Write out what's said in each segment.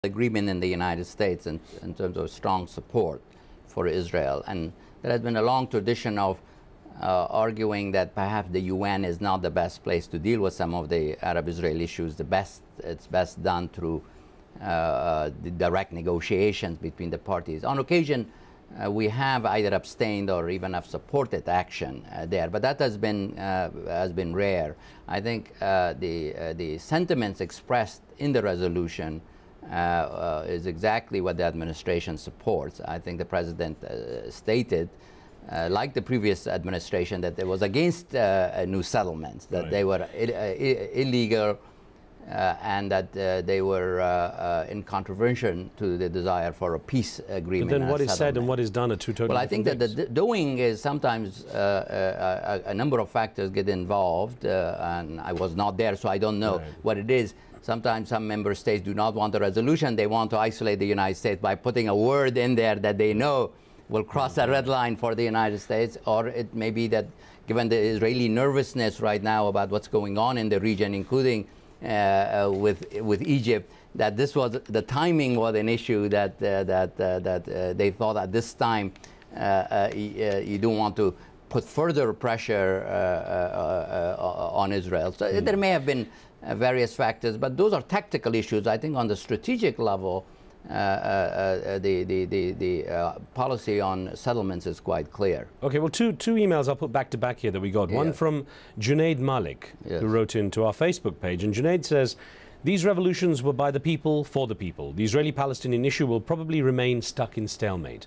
agreement in the United States in terms of strong support for Israel. And there has been a long tradition of arguing that perhaps the UN is not the best place to deal with some of the Arab-Israel issues. It's best done through the direct negotiations between the parties. On occasion, we have either abstained or even have supported action there, but that has been rare. I think the sentiments expressed in the resolution is exactly what the administration supports. I think the president stated, like the previous administration, that it was against new settlements, that they were illegal, and that they were in contravention to the desire for a peace agreement. But then what is said and what is done are two totally Well, I think that the doing is sometimes a number of factors get involved, and I was not there, so I don't know what it is. Sometimes some member states do not want a resolution. They want to isolate the United States by putting a word in there that they know will cross a red line for the United States. Or it may be that, given the Israeli nervousness right now about what's going on in the region, including with Egypt, that this was the timing was an issue that they thought at this time you don't want to put further pressure on Israel. So there may have been various factors, but those are tactical issues. I think on the strategic level, the policy on settlements is quite clear. Okay, well, two emails I'll put back to back here that we got. One from Junaid Malik, who wrote into our Facebook page. And Junaid says, these revolutions were by the people, for the people. The Israeli-Palestinian issue will probably remain stuck in stalemate.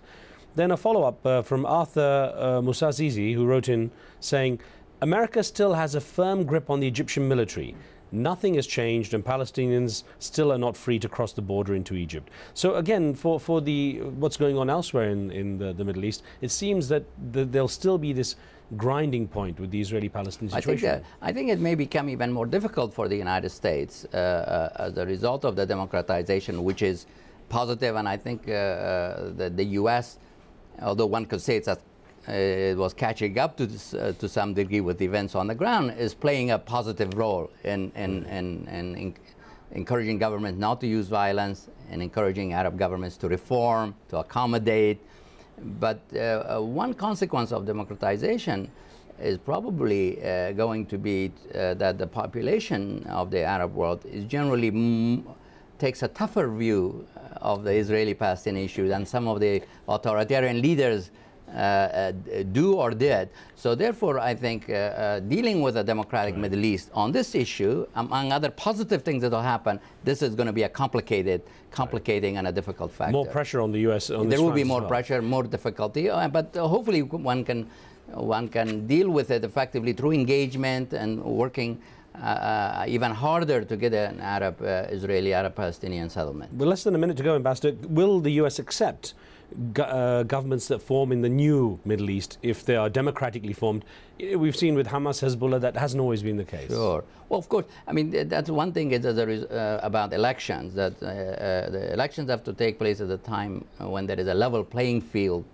Then a follow-up from Arthur Musazizi, who wrote in saying, America still has a firm grip on the Egyptian military. Nothing has changed, and Palestinians still are not free to cross the border into Egypt. So again, for what's going on elsewhere in the Middle East, it seems that there'll still be this grinding point with the Israeli-Palestinian situation. I think it may become even more difficult for the United States as a result of the democratization, which is positive. And I think that the U.S., although one could say it was catching up to some degree with events on the ground, is playing a positive role in encouraging governments not to use violence and encouraging Arab governments to reform, to accommodate. But one consequence of democratization is probably going to be that the population of the Arab world is generally takes a tougher view of the Israeli-Palestinian issue than some of the authoritarian leaders do or did. So therefore, I think dealing with a democratic Middle East on this issue, among other positive things that will happen, this is going to be a complicating and a difficult factor. More pressure on the U.S. There will be more pressure, more difficulty, but hopefully one can deal with it effectively through engagement and working even harder to get an Israeli Arab-Palestinian settlement. Well, less than a minute to go, Ambassador. Will the U.S. accept governments that form in the new Middle East if they are democratically formed? We've seen with Hamas, Hezbollah, that hasn't always been the case. Sure. Well, of course. I mean, that's one thing is about elections, that the elections have to take place at a time when there is a level playing field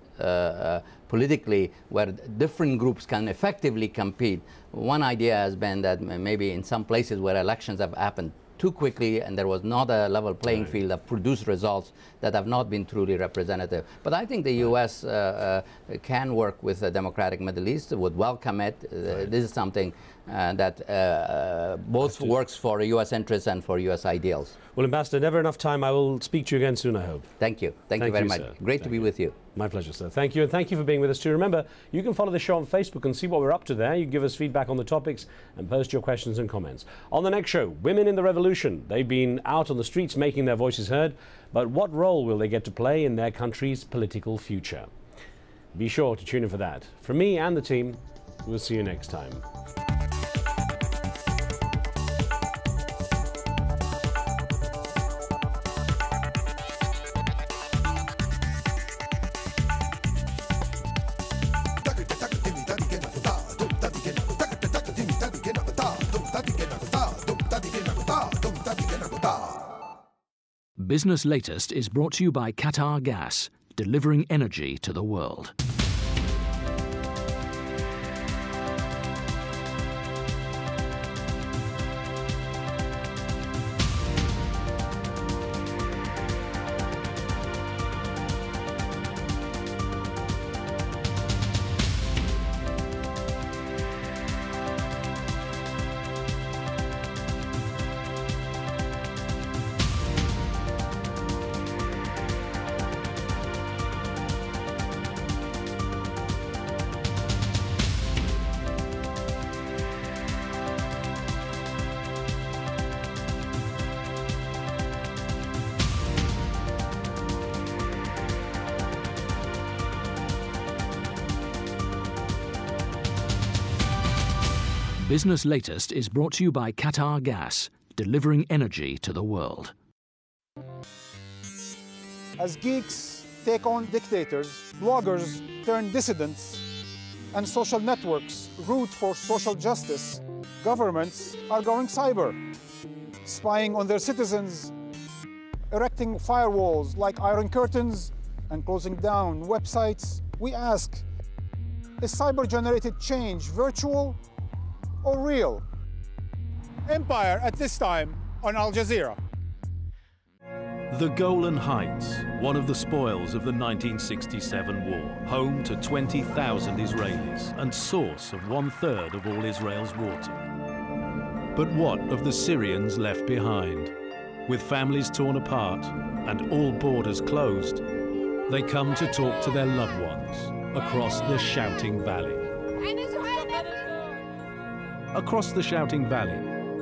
politically, where different groups can effectively compete. One idea has been that maybe in some places where elections have happened too quickly and there was not a level playing field that produced results that have not been truly representative. But I think the U.S. Can work with the democratic Middle East, would welcome it. This is something that both works for U.S. interests and for U.S. ideals. Well, Ambassador, never enough time. I will speak to you again soon, I hope. Thank you. Thank you very much. Sir. Great to be with you. My pleasure, sir. Thank you, and thank you for being with us too. Remember, you can follow the show on Facebook and see what we're up to there. You can give us feedback on the topics and post your questions and comments. On the next show, Women in the Revolution. They've been out on the streets making their voices heard, but what role will they get to play in their country's political future? Be sure to tune in for that. From me and the team, we'll see you next time. Business Latest is brought to you by Qatar Gas, delivering energy to the world. Business Latest is brought to you by Qatar Gas, delivering energy to the world. As geeks take on dictators, bloggers turn dissidents, and social networks root for social justice, governments are going cyber, spying on their citizens, erecting firewalls like iron curtains, and closing down websites. We ask, is cyber-generated change virtual or real? Empire at this time on AlJazeera. The Golan Heights, one of the spoils of the 1967 war, home to 20,000 Israelis and source of 1/3 of all Israel's water. But what of the Syrians left behind? With families torn apart and all borders closed, they come to talk to their loved ones across the Shouting Valley. Across the Shouting Valley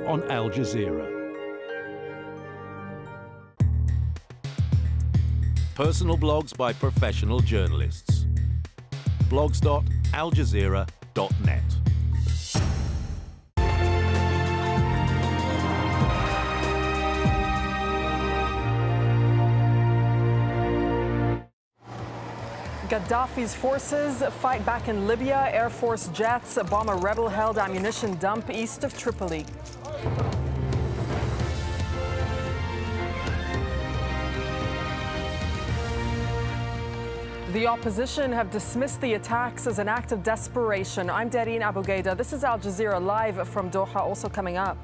on AlJazeera. Personal blogs by professional journalists. blogs.aljazeera.net. Gaddafi's forces fight back in Libya. Air Force jets bomb a rebel-held ammunition dump east of Tripoli. The opposition have dismissed the attacks as an act of desperation. I'm Dareen Abu Gaida. This is AlJazeera live from Doha. Also coming up,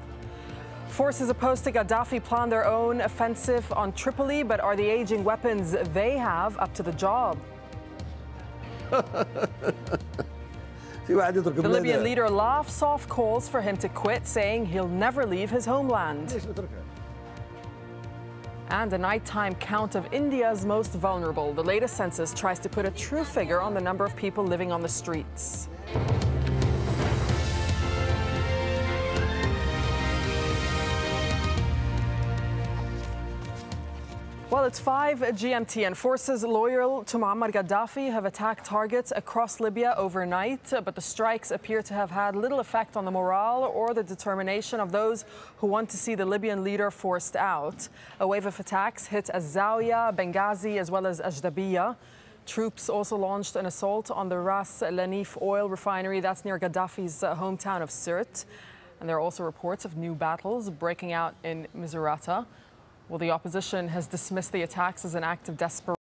forces opposed to Gaddafi plan their own offensive on Tripoli, but are the aging weapons they have up to the job? The Libyan leader laughs off calls for him to quit, saying he'll never leave his homeland. And a nighttime count of India's most vulnerable. The latest census tries to put a true figure on the number of people living on the streets. Well, it's 5 GMT, and forces loyal to Muammar Gaddafi have attacked targets across Libya overnight, but the strikes appear to have had little effect on the morale or the determination of those who want to see the Libyan leader forced out. A wave of attacks hit Zawiya, Benghazi, as well as Ajdabiya. Troops also launched an assault on the Ras Lanif oil refinery that's near Gaddafi's hometown of Sirte. And there are also reports of new battles breaking out in Misrata. Well, the opposition has dismissed the attacks as an act of desperation.